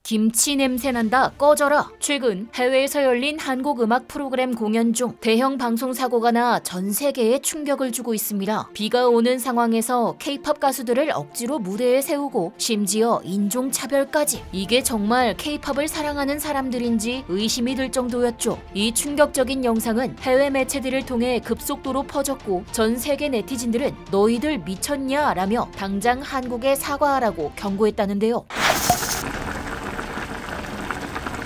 김치 냄새 난다 꺼져라. 최근 해외에서 열린 한국 음악 프로그램 공연 중 대형 방송 사고가 나 전 세계에 충격을 주고 있습니다. 비가 오는 상황에서 K-팝 가수들을 억지로 무대에 세우고 심지어 인종차별까지. 이게 정말 K-팝을 사랑하는 사람들인지 의심이 들 정도였죠. 이 충격적인 영상은 해외 매체들을 통해 급속도로 퍼졌고 전 세계 네티즌들은 너희들 미쳤냐 라며 당장 한국에 사과하라고 경고했다는데요.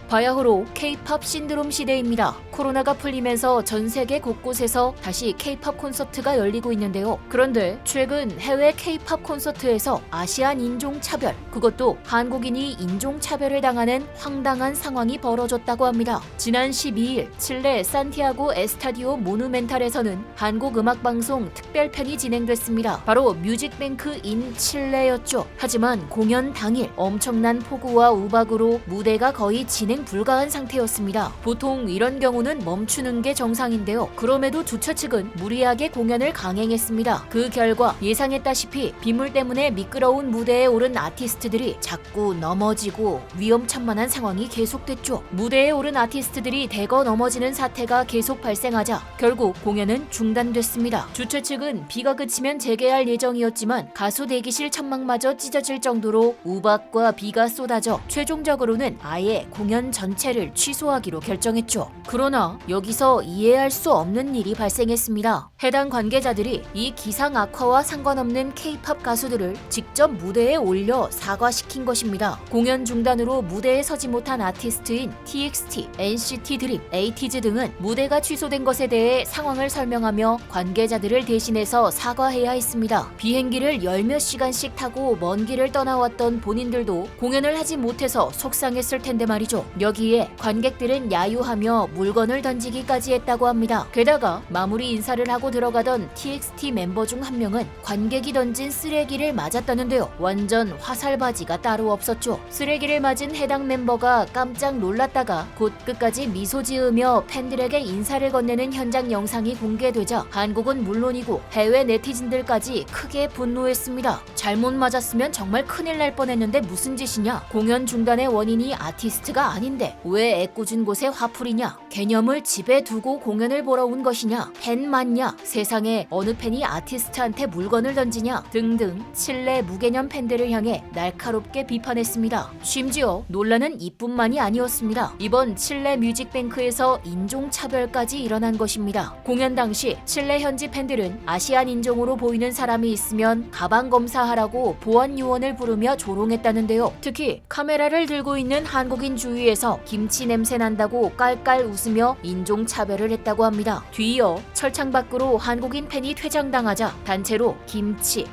바야흐로 K-팝 신드롬 시대입니다. 코로나가 풀리면서 전 세계 곳곳에서 다시 K-팝 콘서트가 열리고 있는데요. 그런데 최근 해외 K-팝 콘서트에서 아시안 인종차별, 그것도 한국인이 인종차별을 당하는 황당한 상황이 벌어졌다고 합니다. 지난 12일 칠레 산티아고 에스타디오 모누멘탈에서는 한국 음악방송 특별편이 진행됐습니다. 바로 뮤직뱅크 인 칠레였죠. 하지만 공연 당일 엄청난 폭우와 우박으로 무대가 거의 진행 불가한 상태였습니다. 보통 이런 경우는 멈추는 게 정상인데요. 그럼에도 주최 측은 무리하게 공연을 강행했습니다. 그 결과 예상했다시피 빗물 때문에 미끄러운 무대에 오른 아티스트들이 자꾸 넘어지고 위험천만한 상황이 계속됐죠. 무대에 오른 아티스트들이 대거 넘어지는 사태가 계속 발생하자 결국 공연은 중단됐습니다. 주최 측은 비가 그치면 재개할 예정이었지만 가수 대기실 천막마저 찢어질 정도로 우박과 비가 쏟아져 최종적으로는 아예 공연 전체를 취소하기로 결정했죠. 그러나 여기서 이해할 수 없는 일이 발생했습니다. 해당 관계자들이 이 기상 악화와 상관없는 K-팝 가수들을 직접 무대에 올려 사과시킨 것입니다. 공연 중단으로 무대에 서지 못한 아티스트인 TXT, NCT 드림, 에이티즈 등은 무대가 취소된 것에 대해 상황을 설명하며 관계자들을 대신해서 사과해야 했습니다. 비행기를 열몇 시간씩 타고 먼 길을 떠나왔던 본인들도 공연을 하지 못해서 속상했을 텐데 말이죠. 여기에 관객들은 야유하며 물건을 던지기까지 했다고 합니다. 게다가 마무리 인사를 하고 들어가던 TXT 멤버 중 한 명은 관객이 던진 쓰레기를 맞았다는데요. 완전 화살바지가 따로 없었죠. 쓰레기를 맞은 해당 멤버가 깜짝 놀랐다가 곧 끝까지 미소 지으며 팬들에게 인사를 건네는 현장 영상이 공개되자 한국은 물론이고 해외 네티즌들까지 크게 분노했습니다. 잘못 맞았으면 정말 큰일 날 뻔했는데 무슨 짓이냐? 공연 중단의 원인이 아티스트가 아닌데 왜 애꿎은 곳에 화풀이냐? 개념을 집에 두고 공연을 보러 온 것이냐? 팬 맞냐? 세상에 어느 팬이 아티스트한테 물건을 던지냐? 등등 칠레 무개념 팬들을 향해 날카롭게 비판했습니다. 심지어 논란은 이뿐만이 아니었습니다. 이번 칠레 뮤직뱅크에서 인종차별까지 일어난 것입니다. 공연 당시 칠레 현지 팬들은 아시안 인종으로 보이는 사람이 있으면 가방 검사하라고 보안 요원을 부르며 조롱했다는데요. 특히 카메라를 들고 있는 한국인 주위에서 김치 냄새 난다고 깔깔 웃으며 인종차별을 했다고 합니다. 뒤이어 철창 밖으로 한국인 팬이 퇴장당하자 단체로 김치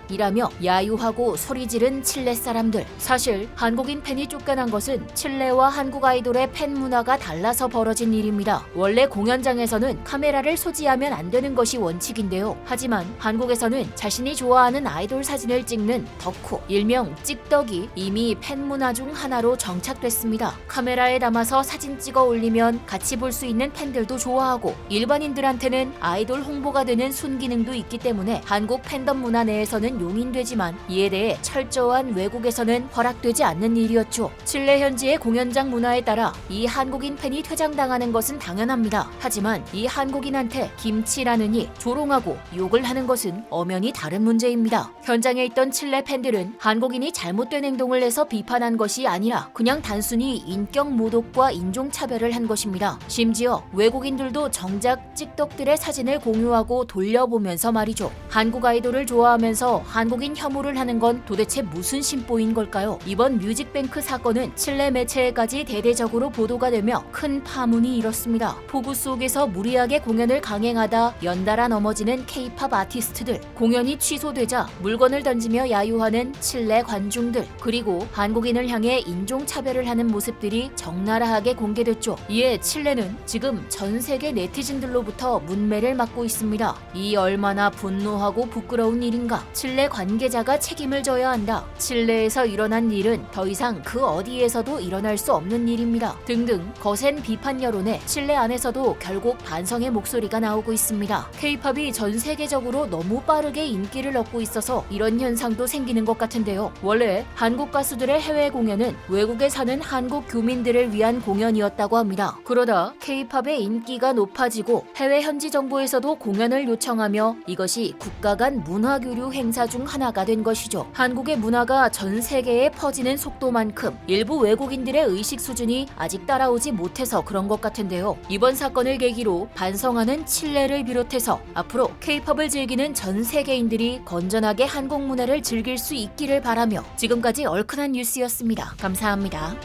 이라며 야유하고 소리 지른 칠레 사람들. 사실 한국인 팬이 쫓겨난 것은 칠레와 한국 아이돌의 팬 문화가 달라서 벌어진 일입니다. 원래 공연장에서는 카메라를 소지하면 안 되는 것이 원칙인데요. 하지만 한국에서는 자신이 좋아하는 아이돌 사진을 찍는 덕후, 일명 찍덕이 이미 팬 문화 중 하나로 정착됐습니다. 카메라에 담아서 사진 찍어 올리면 같이 볼 수 있는 팬들도 좋아하고 일반인들한테는 아이돌 홍보가 되는 순기능도 있기 때문에 한국 팬덤 문화 내에서는 용인되지만 이에 대해 철저한 외국에서는 허락되지 않는 일이었죠. 칠레 현지의 공연장 문화에 따라 이 한국인 팬이 퇴장당하는 것은 당연합니다. 하지만 이 한국인한테 김치라느니 조롱하고 욕을 하는 것은 엄연히 다른 문제입니다. 현장에 있던 칠레 팬들은 한국인이 잘못된 행동을 해서 비판한 것이 아니라 그냥 단순히 인격 모독과 인종차별을 한 것입니다. 심지어 외국인들도 정작 찍덕들의 사진을 공유하고 돌려보면서 말이죠. 한국 아이돌을 좋아하면서 한국인 혐오를 하는 건 도대체 무슨 심보인 걸까요? 이번 뮤직뱅크 사건은 칠레 매체에까지 대대적으로 보도가 되며 큰 파문이 일었습니다. 폭우 속에서 무리하게 공연을 강행하다 연달아 넘어지는 K-팝 아티스트들, 공연이 취소되자 물건을 던지며 야유하는 칠레 관중들, 그리고 한국인을 향해 인종차별을 하는 모습들이 적나라하게 공개됐죠. 이에 칠레는 지금 전 세계 네티즌들로부터 문매를 맞고 있습니다. 이 얼마나 분노하고 부끄러운 일인가. 칠레 칠레 관계자가 책임을 져야 한다. 칠레에서 일어난 일은 더 이상 그 어디에서도 일어날 수 없는 일입니다. 등등 거센 비판 여론에 칠레 안에서도 결국 반성의 목소리가 나오고 있습니다. K-팝이 전 세계적으로 너무 빠르게 인기를 얻고 있어서 이런 현상도 생기는 것 같은데요. 원래 한국 가수들의 해외 공연은 외국에 사는 한국 교민들을 위한 공연이었다고 합니다. 그러다 K-팝의 인기가 높아지고 해외 현지 정부에서도 공연을 요청하며 이것이 국가 간 문화 교류 행사 중 하나가 된 것이죠. 한국의 문화가 전 세계에 퍼지는 속도만큼 일부 외국인들의 의식 수준이 아직 따라오지 못해서 그런 것 같은데요. 이번 사건을 계기로 반성하는 칠레를 비롯해서 앞으로 K-팝을 즐기는 전 세계인들이 건전하게 한국 문화를 즐길 수 있기를 바라며 지금까지 얼큰한 뉴스였습니다. 감사합니다.